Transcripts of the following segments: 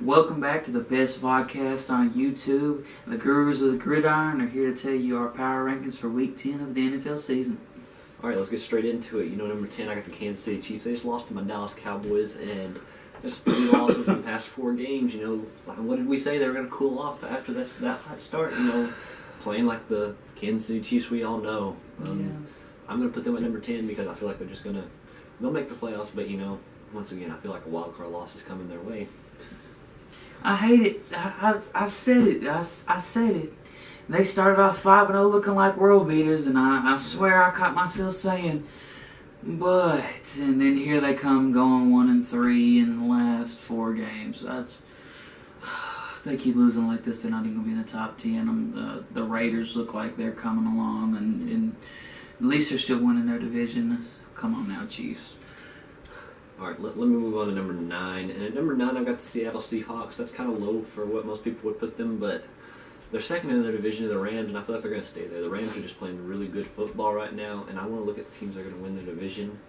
Welcome back to the best podcast on YouTube. The Gurus of the Gridiron are here to tell you our power rankings for Week 10 of the NFL season. All right, let's get straight into it. Number 10, I got the Kansas City Chiefs. They just lost to my Dallas Cowboys, and there's 3 losses in the past 4 games. What did we say? They were going to cool off after that hot start, playing like the Kansas City Chiefs we all know. I'm going to put them at number 10 because I feel like they're just going to – they'll make the playoffs, but, once again, I feel like a wild card loss is coming their way. I hate it. I said it. I said it. They started off 5-0 looking like world beaters, and I swear I caught myself saying, but, and then here they come going 1-3 in the last 4 games. If they keep losing like this, they're not even going to be in the top 10. The Raiders look like they're coming along, and at least they're still winning their division. Come on now, Chiefs. All right, let me move on to number 9. And at number 9, I've got the Seattle Seahawks. That's kind of low for what most people would put them, but they're second in their division to the Rams, and I feel like they're going to stay there. The Rams are just playing really good football right now, and I want to look at the teams that are going to win their division.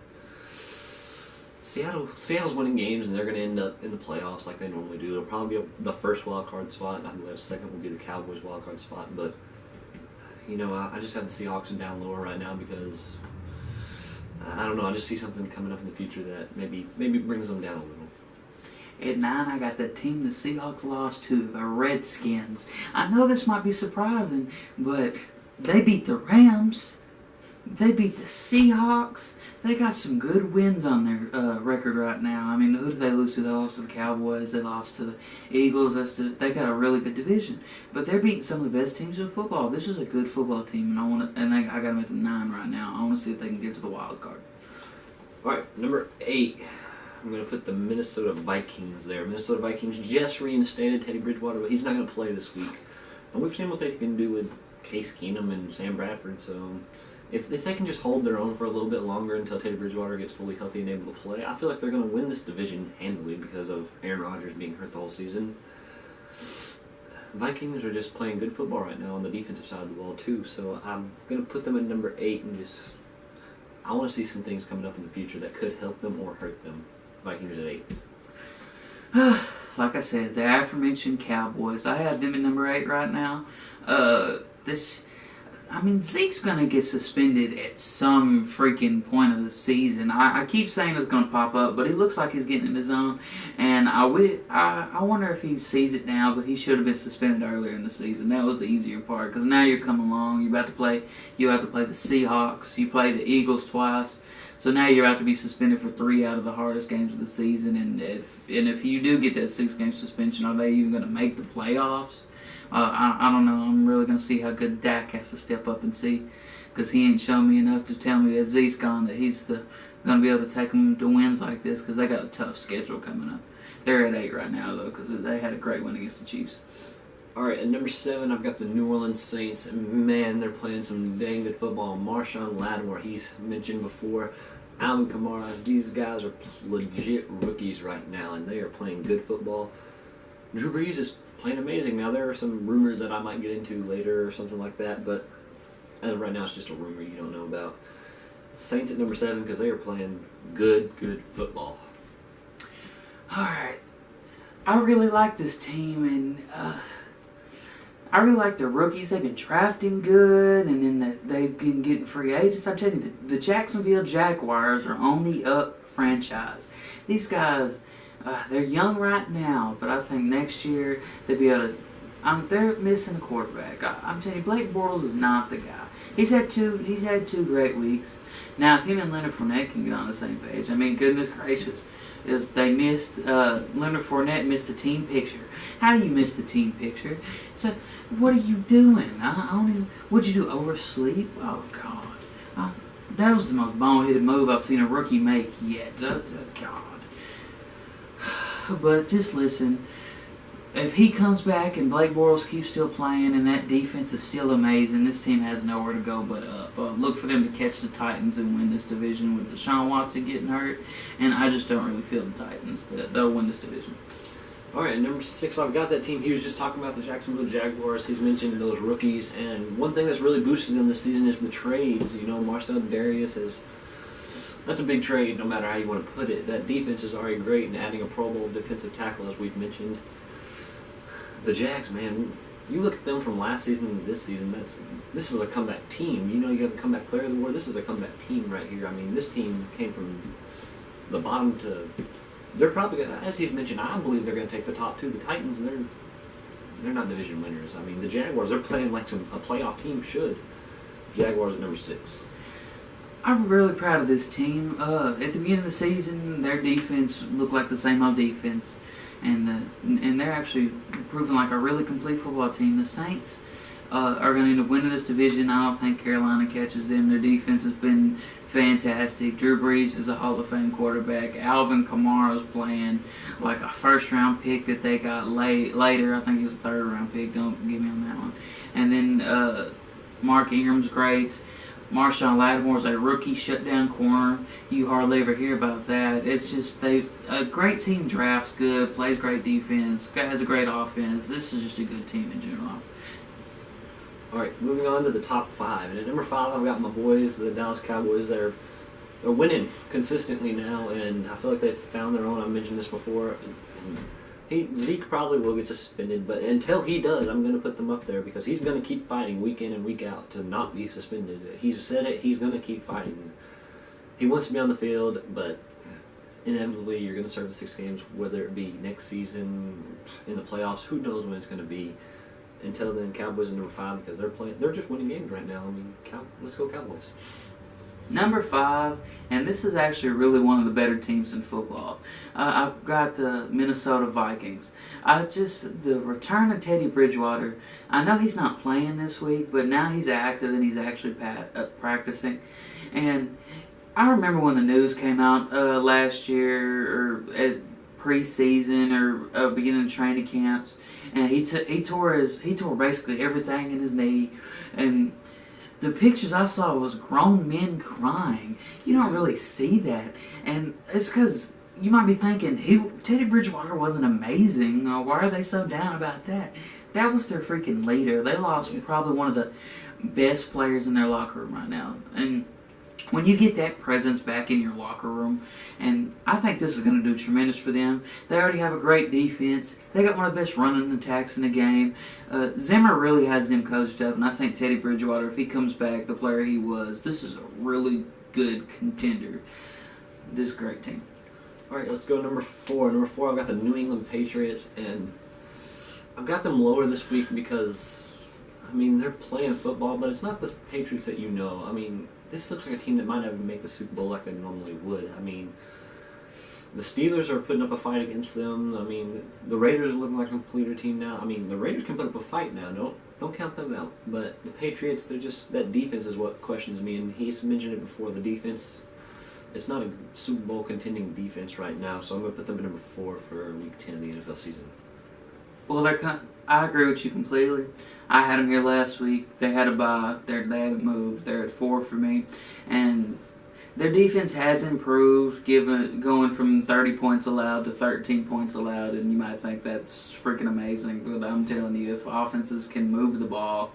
Seattle's winning games, and they're going to end up in the playoffs like they normally do. It'll probably be the first wild card spot, and I believe the second will be the Cowboys wild card spot. But I just have the Seahawks down lower right now because I don't know. I just see something coming up in the future that maybe brings them down a little. At 9, I got the team the Seahawks lost to, the Redskins. I know this might be surprising, but they beat the Rams. They beat the Seahawks. They got some good wins on their record right now. I mean, who did they lose to? They lost to the Cowboys. They lost to the Eagles. They got a really good division. But they're beating some of the best teams in football. This is a good football team, and I got them at the 9 right now. I want to see if they can get to the wild card. All right, number 8. I'm going to put the Minnesota Vikings there. Minnesota Vikings just reinstated Teddy Bridgewater, but he's not going to play this week. And we've seen what they can do with Case Keenum and Sam Bradford, so if they can just hold their own for a little bit longer until Teddy Bridgewater gets fully healthy and able to play, I feel like they're going to win this division handily because of Aaron Rodgers being hurt the whole season. Vikings are just playing good football right now on the defensive side of the ball too, so I'm going to put them at number 8 and I want to see some things coming up in the future that could help them or hurt them. Vikings at 8. Like I said, the aforementioned Cowboys. I have them at number 8 right now. Zeke's going to get suspended at some freaking point of the season. I keep saying it's going to pop up, but he looks like he's getting in his zone. And I wonder if he sees it now, but he should have been suspended earlier in the season. That was the easier part, because now you're coming along. You have to play the Seahawks. You play the Eagles twice. So now you're about to be suspended for 3 out of the hardest games of the season. And if you do get that 6-game suspension, are they even going to make the playoffs? I don't know. I'm really going to see how good Dak has to step up and see, because he ain't shown me enough to tell me if Zeke's gone that he's going to be able to take them to wins like this, because they got a tough schedule coming up. They're at 8 right now, though, because they had a great win against the Chiefs. All right, at number 7, I've got the New Orleans Saints. And man, they're playing some dang good football. Marshawn Lattimore, he's mentioned before. Alvin Kamara, these guys are legit rookies right now, and they are playing good football. Drew Brees is playing amazing. Now, there are some rumors that I might get into later or something like that, but as of right now, it's just a rumor you don't know about. Saints at number 7 because they are playing good football. All right. I really like this team, and I really like the rookies. They've been drafting good, and then they've been getting free agents. I'm telling you, the Jacksonville Jaguars are on the up franchise. These guys, they're young right now, but I think next year they'll be able to. They're missing a quarterback. I'm telling you, Blake Bortles is not the guy. He's had two great weeks. Now, if him and Leonard Fournette can get on the same page, I mean, goodness gracious. They missed, Leonard Fournette missed the team picture. How do you miss the team picture? So, what are you doing? I don't even, what'd you do, oversleep? Oh, God. That was the most bone-headed move I've seen a rookie make yet. God. But just listen. If he comes back and Blake Bortles keeps still playing and that defense is still amazing, this team has nowhere to go but up. Look for them to catch the Titans and win this division with Deshaun Watson getting hurt. And I just don't really feel the Titans. They'll win this division. All right, number 6, I've got that team. He was just talking about the Jacksonville Jaguars. He's mentioned those rookies. And one thing that's really boosted them this season is the trades. Marcel Darius has That's a big trade, no matter how you want to put it. That defense is already great, and adding a Pro Bowl defensive tackle, as we've mentioned. The Jags, man, you look at them from last season to this season. This is a comeback team. You know, you have a comeback player of the war. This is a comeback team right here. I mean, this team came from the bottom to. They're probably gonna, as he's mentioned, I believe they're going to take the top two. The Titans, they're not division winners. I mean, the Jaguars, they're playing like a playoff team should. Jaguars at number 6. I'm really proud of this team. At the beginning of the season, their defense looked like the same old defense, and they're actually proving like a really complete football team. The Saints are going to end up winning this division. I don't think Carolina catches them. Their defense has been fantastic. Drew Brees is a Hall of Fame quarterback. Alvin Kamara's playing like a first-round pick that they got later. I think he was a third-round pick. Don't get me on that one. And then Mark Ingram's great. Marshawn Lattimore's a rookie shutdown corner. You hardly ever hear about that. It's just a great team drafts good, plays great defense, has a great offense. This is just a good team in general. All right, moving on to the top 5. And at number 5, I've got my boys, the Dallas Cowboys. They're winning consistently now, and I feel like they've found their own. I mentioned this before. Zeke probably will get suspended, but until he does, I'm going to put them up there because he's going to keep fighting week in and week out to not be suspended. He's said it. He's going to keep fighting. He wants to be on the field, but inevitably you're going to serve the 6 games, whether it be next season, in the playoffs. Who knows when it's going to be. Until then, Cowboys are number 5 because they're just winning games right now. I mean, let's go Cowboys. Number 5, and this is actually really one of the better teams in football. I've got the Minnesota Vikings. The return of Teddy Bridgewater. I know he's not playing this week, but now he's active and he's actually practicing. And I remember when the news came out last year or at preseason or beginning of training camps, and he tore basically everything in his knee, and the pictures I saw was grown men crying. You don't really see that. And it's because you might be thinking, Teddy Bridgewater wasn't amazing. Why are they so down about that? That was their freaking leader. They lost probably one of the best players in their locker room right now. And when you get that presence back in your locker room, and I think this is going to do tremendous for them. They already have a great defense. They got one of the best running attacks in the game. Zimmer really has them coached up, and I think Teddy Bridgewater, if he comes back the player he was, this is a really good contender. This is a great team. All right, let's go number 4. Number 4, I've got the New England Patriots, and I've got them lower this week because, I mean, they're playing football, but it's not the Patriots that you know. I mean, this looks like a team that might not even make the Super Bowl like they normally would. I mean, the Steelers are putting up a fight against them. I mean, the Raiders are looking like a completer team now. I mean, the Raiders can put up a fight now. Don't count them out. But the Patriots, that defense is what questions me. And he's mentioned it before. The defense, it's not a Super Bowl contending defense right now. So I'm going to put them at number 4 for Week 10 of the NFL season. Well, I agree with you completely. I had them here last week. They had a bye. They haven't moved. They're at 4 for me. And their defense has improved, going from 30 points allowed to 13 points allowed. And you might think that's freaking amazing. But I'm telling you, if offenses can move the ball,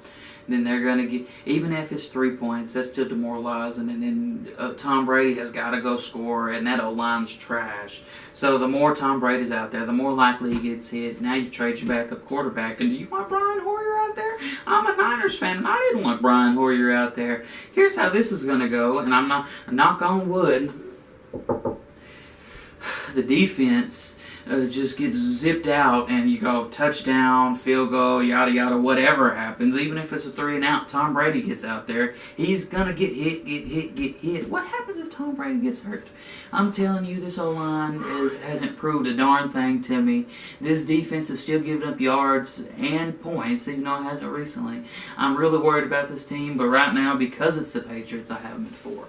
then they're going to get, even if it's 3 points, that's still demoralizing. And then Tom Brady has got to go score, and that O-line's trash. So the more Tom Brady's out there, the more likely he gets hit. Now you trade your backup quarterback, and do you want Brian Hoyer out there? I'm a Niners fan, and I didn't want Brian Hoyer out there. Here's how this is going to go, and I'm not, knock on wood, the defense just gets zipped out, and you go touchdown, field goal, yada yada, whatever happens. Even if it's a 3 and out, Tom Brady gets out there. He's gonna get hit. What happens if Tom Brady gets hurt? I'm telling you, this O-line hasn't proved a darn thing to me. This defense is still giving up yards and points, even though it hasn't recently. I'm really worried about this team, but right now, because it's the Patriots, I have them at 4.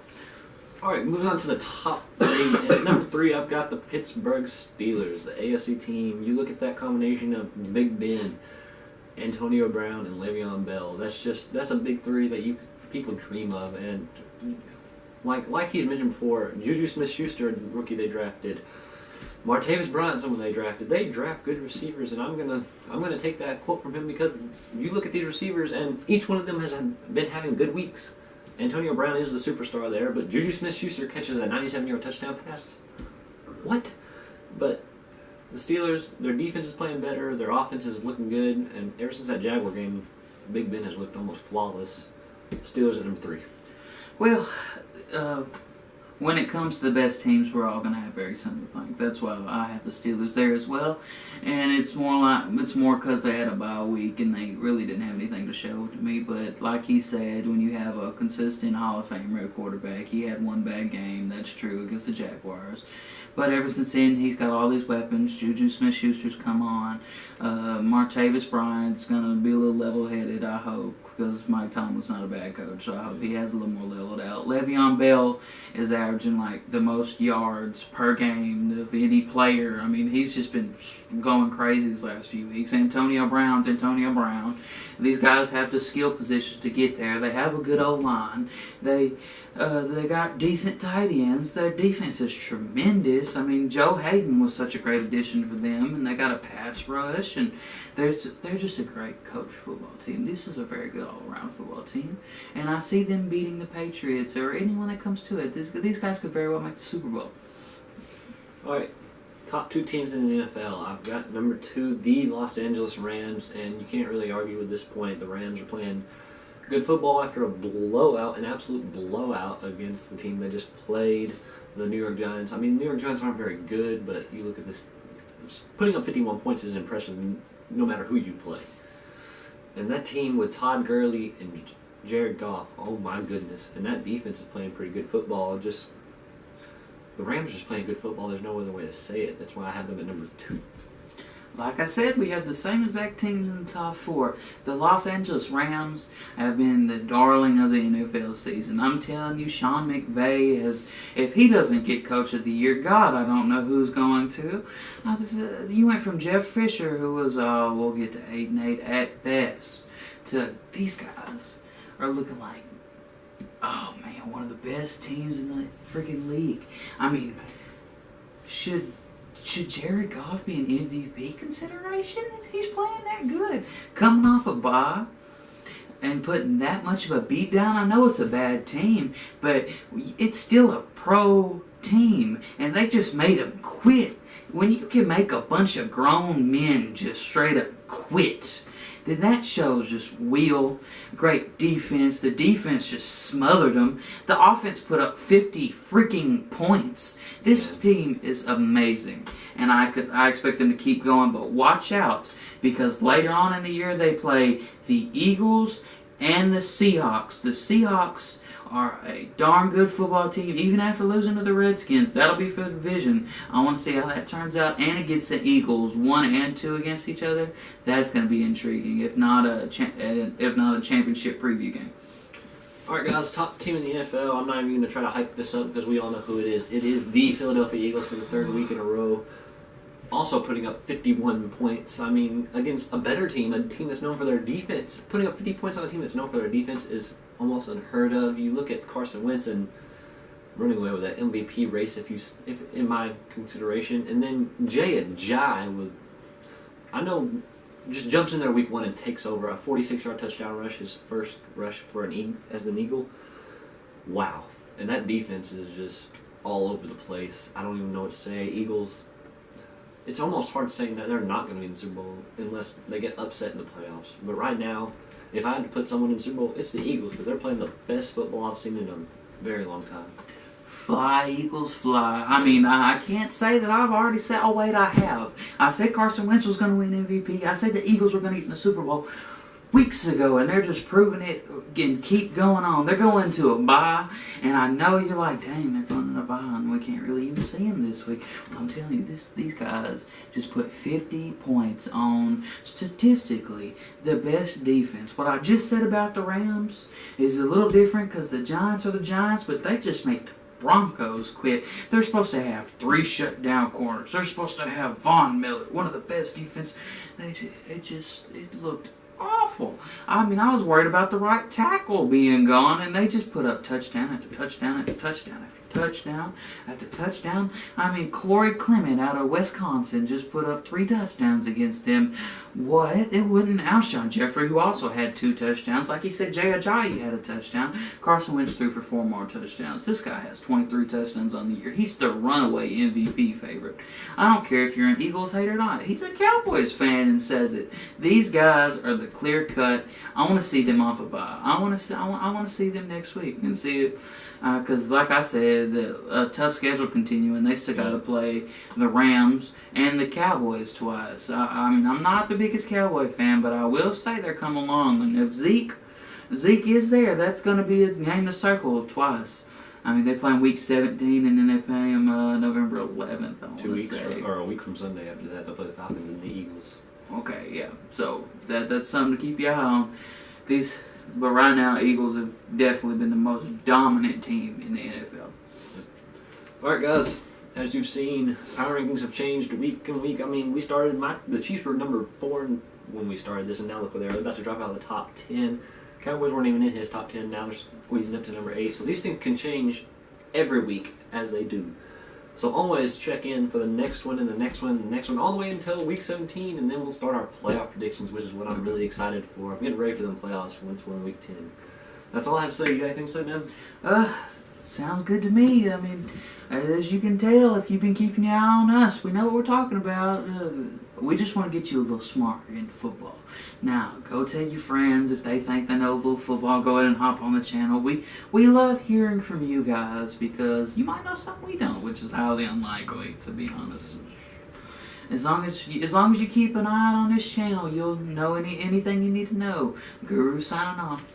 All right, moving on to the top 3. At number 3, I've got the Pittsburgh Steelers, the AFC team. You look at that combination of Big Ben, Antonio Brown, and Le'Veon Bell. That's a big 3 that people dream of. And like he's mentioned before, Juju Smith-Schuster, the rookie they drafted, Martavis Bryant, someone they drafted. They draft good receivers, and I'm gonna take that quote from him because you look at these receivers, and each one of them has been having good weeks. Antonio Brown is the superstar there, but Juju Smith-Schuster catches a 97-yard touchdown pass. What? But the Steelers, their defense is playing better, their offense is looking good, and ever since that Jaguar game, Big Ben has looked almost flawless. Steelers at number 3. Well, when it comes to the best teams, we're all going to have very similar things. That's why I have the Steelers there as well. And it's more because they had a bye week and they really didn't have anything to show to me. But like he said, when you have a consistent Hall of Fame quarterback, he had one bad game. That's true against the Jaguars. But ever since then, he's got all these weapons. Juju Smith-Schuster's come on. Martavis Bryant's going to be a little level-headed, I hope, because Mike Tomlin's not a bad coach, so I hope he has a little more leveled out. Le'Veon Bell is averaging like the most yards per game of any player. I mean, he's just been going crazy these last few weeks. Antonio Brown's Antonio Brown. These guys have the skill positions to get there. They have a good O-line. They got decent tight ends. Their defense is tremendous. I mean, Joe Hayden was such a great addition for them, and they got a pass rush, and they're just a great coach football team. This is a very good all-around football team, and I see them beating the Patriots or anyone that comes to it. These guys could very well make the Super Bowl. All right, top 2 teams in the NFL. I've got number 2, the Los Angeles Rams, and you can't really argue with this point. The Rams are playing good football after a blowout, an absolute blowout against the team they just played, the New York Giants. I mean, the New York Giants aren't very good, but you look at this, putting up 51 points is impressive no matter who you play. And that team with Todd Gurley and Jared Goff, oh my goodness. And that defense is playing pretty good football. The Rams are just playing good football. There's no other way to say it. That's why I have them at number 2. Like I said, we have the same exact teams in the top 4. The Los Angeles Rams have been the darling of the NFL season. I'm telling you, Sean McVay if he doesn't get Coach of the Year, God, I don't know who's going to. You went from Jeff Fisher, who was, we'll get to 8-8 at best, to these guys are looking like, oh man, one of the best teams in the freaking league. I mean, should Jared Goff be an MVP consideration? He's playing that good. Coming off a bye and putting that much of a beat down. I know it's a bad team, but it's still a pro team, and they just made him quit. When you can make a bunch of grown men just straight up quit, then that shows just great defense. The defense just smothered them. The offense put up 50 freaking points. This team is amazing, and I expect them to keep going, but watch out, because later on in the year they play the Eagles and the Seahawks. The Seahawks are a darn good football team, even after losing to the Redskins. That'll be for the division. I want to see how that turns out. And against the Eagles, 1 and 2 against each other, that's going to be intriguing. If not a championship preview game. All right, guys, top team in the NFL. I'm not even going to try to hype this up because we all know who it is. It is the Philadelphia Eagles for the 3rd week in a row. Also putting up 51 points. I mean, against a better team, a team that's known for their defense. Putting up 50 points on a team that's known for their defense is almost unheard of. You look at Carson Wentz and running away with that MVP race, if in my consideration, and then Jay Ajayi just jumps in there week 1 and takes over a 46-yard touchdown rush, his first rush for as an Eagle. Wow, and that defense is just all over the place. I don't even know what to say. Eagles. It's almost hard saying that they're not going to be in the Super Bowl unless they get upset in the playoffs. But right now, if I had to put someone in the Super Bowl, it's the Eagles because they're playing the best football I've seen in a very long time. Fly, Eagles, fly. I mean, I can't say that I've already said. Oh, wait, I have. I said Carson Wentz was going to win MVP. I said the Eagles were going to get in the Super Bowl weeks ago, and they're just proving it and keep going on. They're going to a bye, and I know you're like, dang, they're going to a bye, and we can't really even see them this week. Well, I'm telling you, these guys just put 50 points on, statistically, the best defense. What I just said about the Rams is a little different because the Giants are the Giants, but they just make the Broncos quit. They're supposed to have 3 shutdown corners. They're supposed to have Von Miller, one of the best defense. It looked awful. I mean, I was worried about the right tackle being gone, and they just put up touchdown after touchdown after touchdown after touchdown after touchdown. I mean, Corey Clement out of Wisconsin just put up 3 touchdowns against them. What? It wouldn't Alshon Jeffrey, who also had 2 touchdowns. Like he said, Jay Ajayi had a touchdown. Carson Wentz threw for 4 more touchdowns. This guy has 23 touchdowns on the year. He's the runaway MVP favorite. I don't care if you're an Eagles hater or not. He's a Cowboys fan and says it. These guys are the clear cut. I want to see them off a bye. I want to see them next week and see it. Because, like I said, a tough schedule continuing. They still got to play the Rams and the Cowboys twice. I mean, I'm not the biggest Cowboy fan, but I will say they're coming along. And if Zeke is there, that's going to be a game to circle twice. I mean, they play in week 17, and then they play him November 11th. 2 weeks or a week from Sunday after that, they'll play the Falcons and the Eagles. Okay, yeah. So that's something to keep your eye on. But right now, Eagles have definitely been the most dominant team in the NFL. All right, guys. As you've seen, our rankings have changed week and week. I mean, the Chiefs were number 4 when we started this, and now look where they are. They're about to drop out of the top 10. Cowboys weren't even in his top 10. Now they're squeezing up to number 8. So these things can change every week as they do. So always check in for the next one and the next one and the next one, all the way until week 17, and then we'll start our playoff predictions, which is what I'm really excited for. I'm getting ready for them playoffs once we're in week 10. That's all I have to say. You got anything to say, man? Sounds good to me. I mean, as you can tell, if you've been keeping your eye on us, we know what we're talking about. We just want to get you a little smarter in football. Now, go tell your friends if they think they know a little football. Go ahead and hop on the channel. We love hearing from you guys because you might know something we don't, which is highly unlikely, to be honest. As long as you keep an eye on this channel, you'll know anything you need to know. Guru signing off.